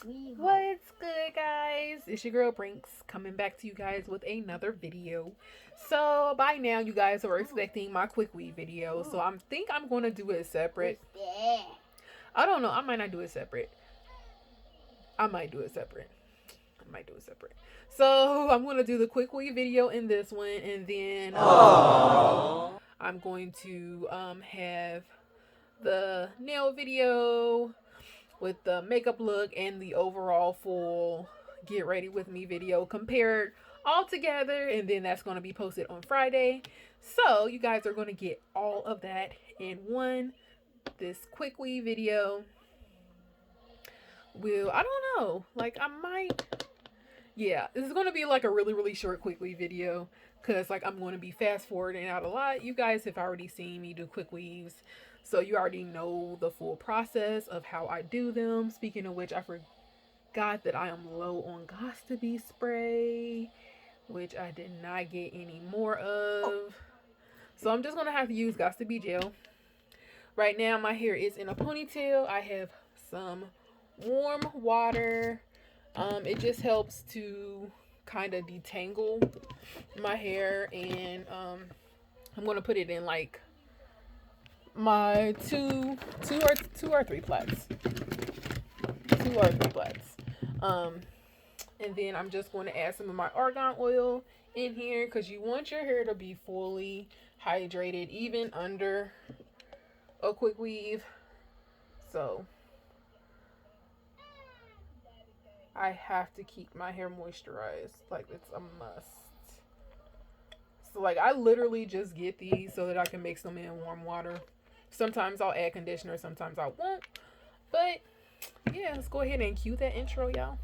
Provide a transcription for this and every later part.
What's good, guys? It's your girl Brinks coming back to you guys with another video. So by now you guys are expecting my quick weave video. So I think I'm gonna do it separate. I don't know. I might not do it separate. I might do it separate. I might do it separate. So I'm gonna do the quick weave video in this one, and then I'm going to have the nail video with the makeup look and the overall full get ready with me video compared all together, and then that's going to be posted on Friday. So you guys are going to get all of that in one. This quick weave video will, I don't know, like I might, yeah, this is going to be like a really short quick weave video because like I'm going to be fast forwarding out a lot. You guys have already seen me do quick weaves, so you already know the full process of how I do them. Speaking of which, I forgot that I am low on Gots to Be spray, which I did not get any more of. So I'm just going to have to use Gots to Be gel. Right now my hair is in a ponytail. I have some warm water. It just helps to kind of detangle my hair, and I'm going to put it in like my two or three plaits. And then I'm just going to add some of my argan oil in here because you want your hair to be fully hydrated even under a quick weave. So I have to keep my hair moisturized. Like, it's a must. So like I literally just get these so that I can mix them in warm water. Sometimes I'll add conditioner, sometimes I won't. But yeah, let's go ahead and cue that intro, y'all.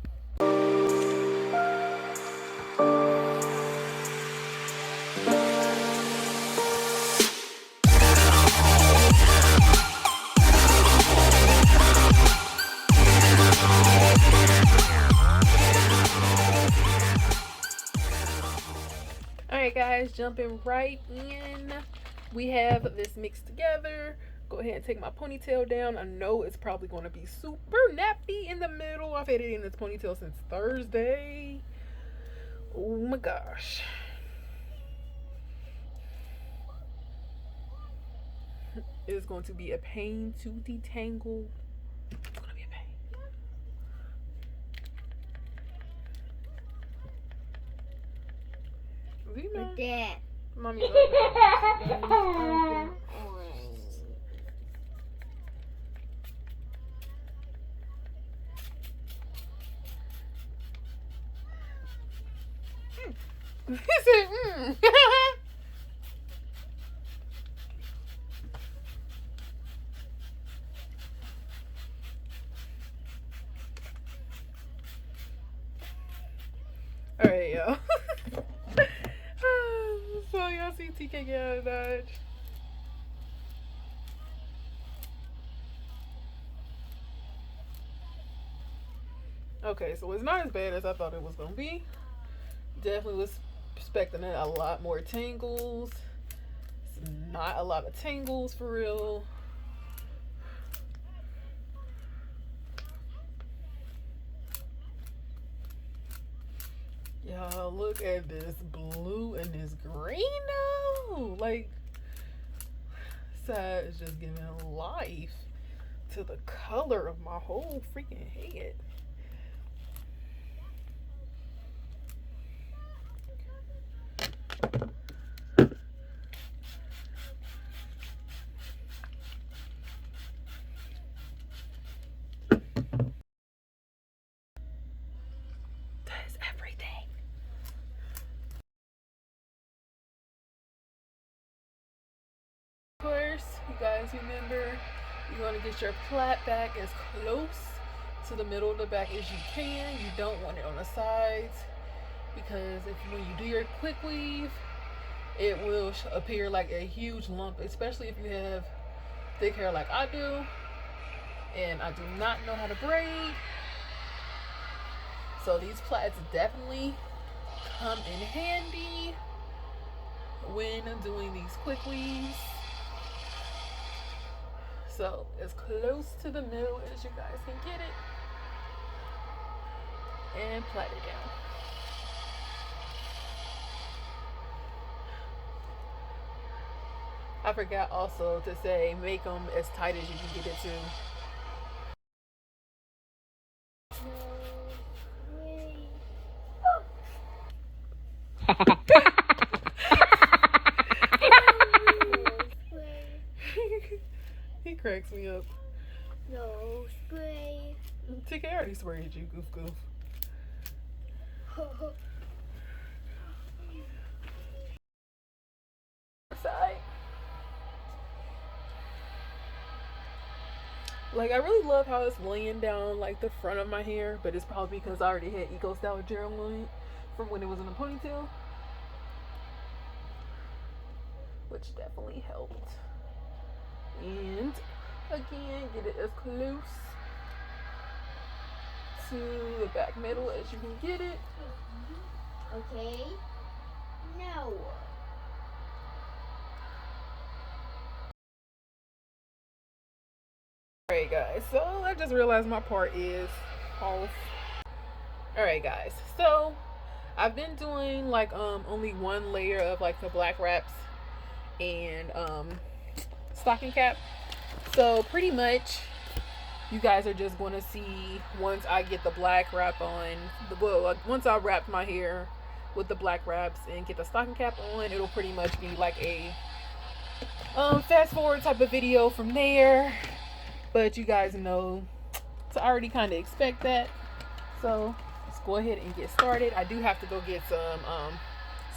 Alright guys, jumping right in. We have this mixed together. Go ahead and take my ponytail down. I know it's probably going to be super nappy in the middle. I've had it in this ponytail since Thursday. Oh my gosh. It is going to be a pain to detangle. It's going to be a pain. With that. Mommy. He said, Alright, y'all. So y'all see TK get out of Dodge. Okay, so it's not as bad as I thought it was gonna be. Definitely was expecting a lot more tangles. It's not a lot of tangles for real. Y'all look at this blue and this green now. Like, side is just giving life to the color of my whole freaking head. Of course, you guys remember, you want to get your plait back as close to the middle of the back as you can. You don't want it on the sides because when you do your quick weave, it will appear like a huge lump, especially if you have thick hair like I do, and I do not know how to braid. So these plaits definitely come in handy when doing these quick weaves. So as close to the middle as you guys can get it. and plait it down. I forgot also to say make them as tight as you can get it to. He cracks me up. No spray. TK already sprayed you, goof goof. Side. Like, I really love how it's laying down like the front of my hair, but it's probably because I already had Eco Style gel on it from when it was in a ponytail, which definitely helped. And again, get it as close to the back middle as you can get it. Okay. Now. Alright guys, so I just realized my part is off. Alright guys, so I've been doing like only one layer of like the black wraps and stocking cap. So pretty much you guys are just going to see once I get the black wrap on, once I wrap my hair with the black wraps and get the stocking cap on, it'll pretty much be like a fast forward type of video from there. But you guys know to already kind of expect that. So let's go ahead and get started. I do have to go get some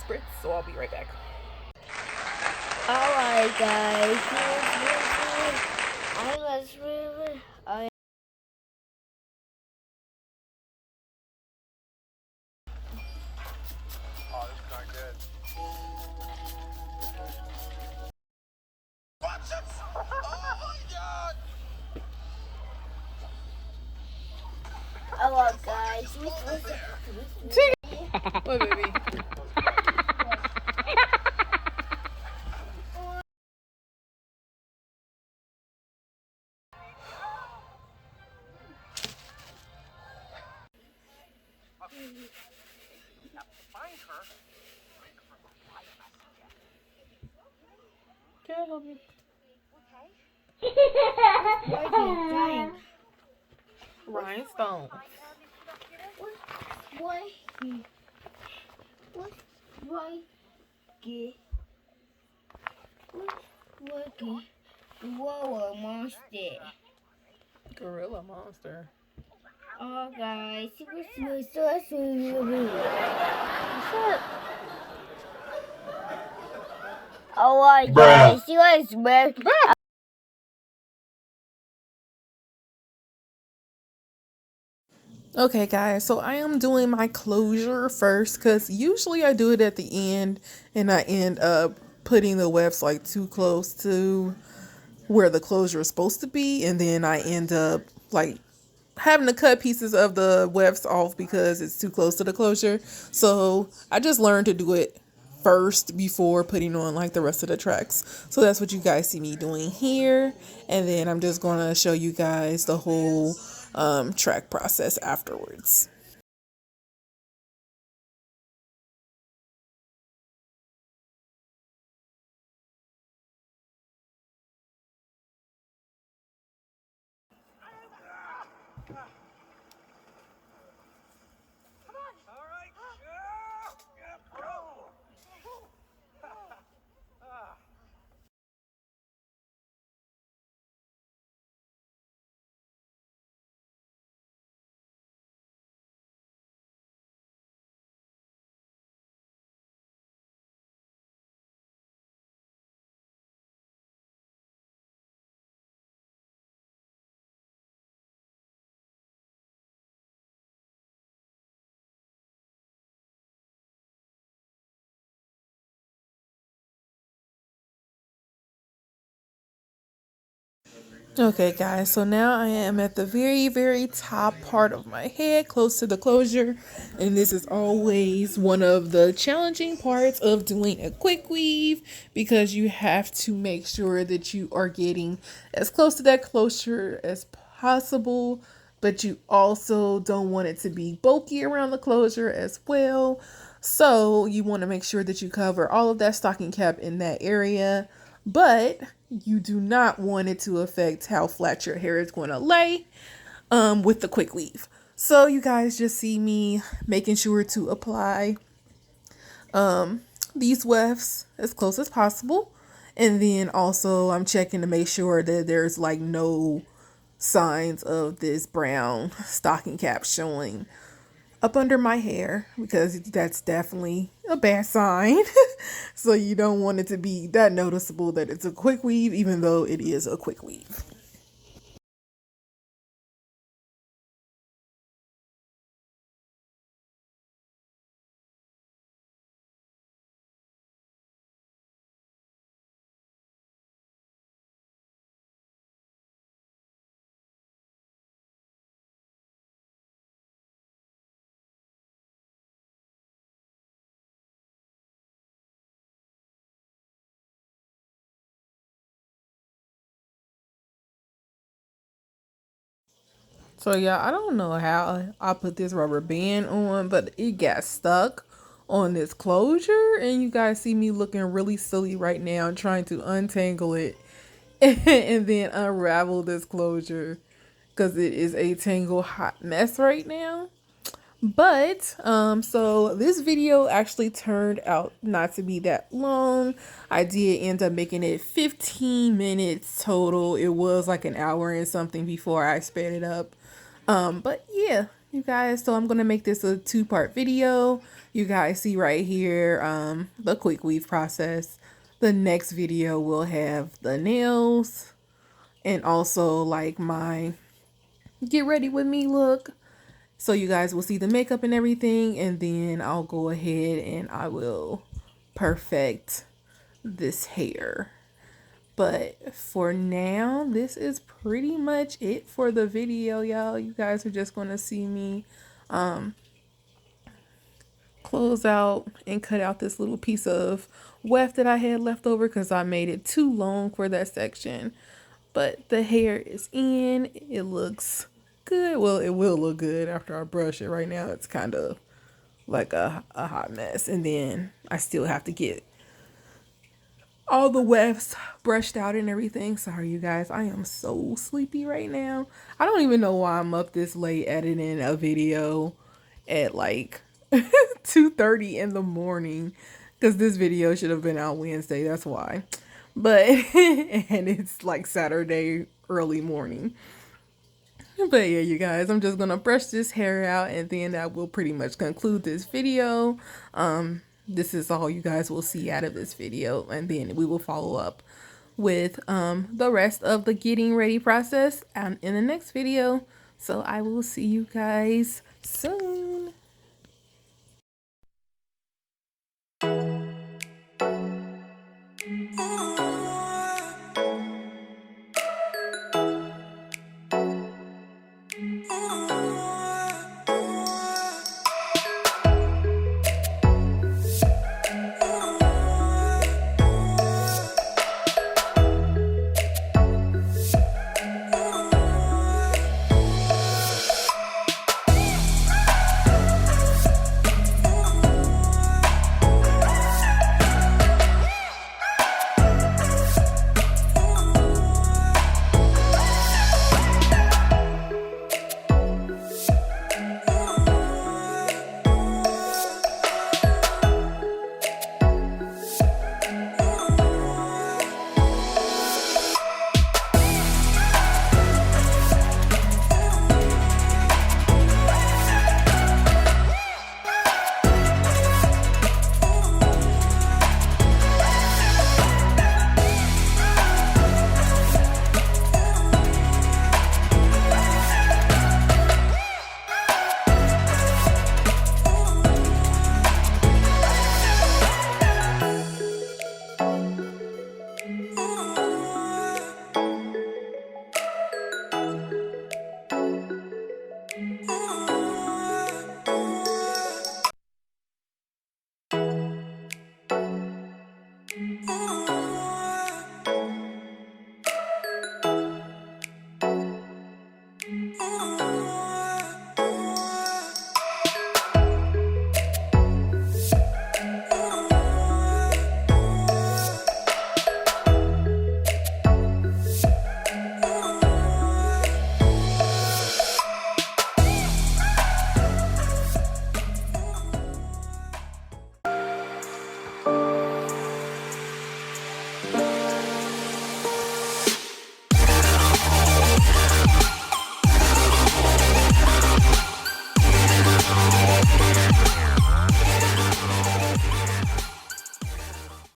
spritz, so I'll be right back. Alright, guys. Hello, guys. What, baby? Can I help you? Why are you crying? Rhinestones. Why? Why? Whoa, monster. Gorilla monster. Oh, guys, it was so sweet. Oh, guys, it was weird. Okay guys, so I am doing my closure first because usually I do it at the end and I end up putting the wefts like too close to where the closure is supposed to be, and then I end up like having to cut pieces of the wefts off because it's too close to the closure. So I just learned to do it first before putting on like the rest of the tracks. So that's what you guys see me doing here, and then I'm just going to show you guys the whole track process afterwards. Okay guys, so now I am at the very top part of my head, close to the closure, and this is always one of the challenging parts of doing a quick weave because you have to make sure that you are getting as close to that closure as possible but you also don't want it to be bulky around the closure as well. So you want to make sure that you cover all of that stocking cap in that area, but you do not want it to affect how flat your hair is going to lay with the quick weave. So you guys just see me making sure to apply these wefts as close as possible. And then also I'm checking to make sure that there's like no signs of this brown stocking cap showing up under my hair, because that's definitely a bad sign. So you don't want it to be that noticeable that it's a quick weave, even though it is a quick weave. So yeah, I don't know how I put this rubber band on, but it got stuck on this closure, and you guys see me looking really silly right now trying to untangle it and then unravel this closure because it is a tangle hot mess right now. But so this video actually turned out not to be that long. I did end up making it 15 minutes total. It was like an hour and something before I sped it up. But yeah, you guys, so I'm gonna make this a two-part video. You guys see right here the quick weave process. The next video will have the nails and also like my get ready with me look. So you guys will see the makeup and everything, and then I'll go ahead and I will perfect this hair. But for now, this is pretty much it for the video, y'all. You guys are just going to see me close out and cut out this little piece of weft that I had left over because I made it too long for that section. But the hair is in. It looks good. Well, it will look good after I brush it. Right now, it's kind of like a hot mess. And then I still have to get all the wefts brushed out and everything. Sorry, you guys. I am so sleepy right now. I don't even know why I'm up this late editing a video at like 2:30 in the morning, because this video should have been out Wednesday. That's why. But and it's like Saturday early morning. But yeah, you guys, I'm just gonna brush this hair out, and then that will pretty much conclude this video. This is all you guys will see out of this video, and then we will follow up with the rest of the getting ready process in the next video. So I will see you guys soon.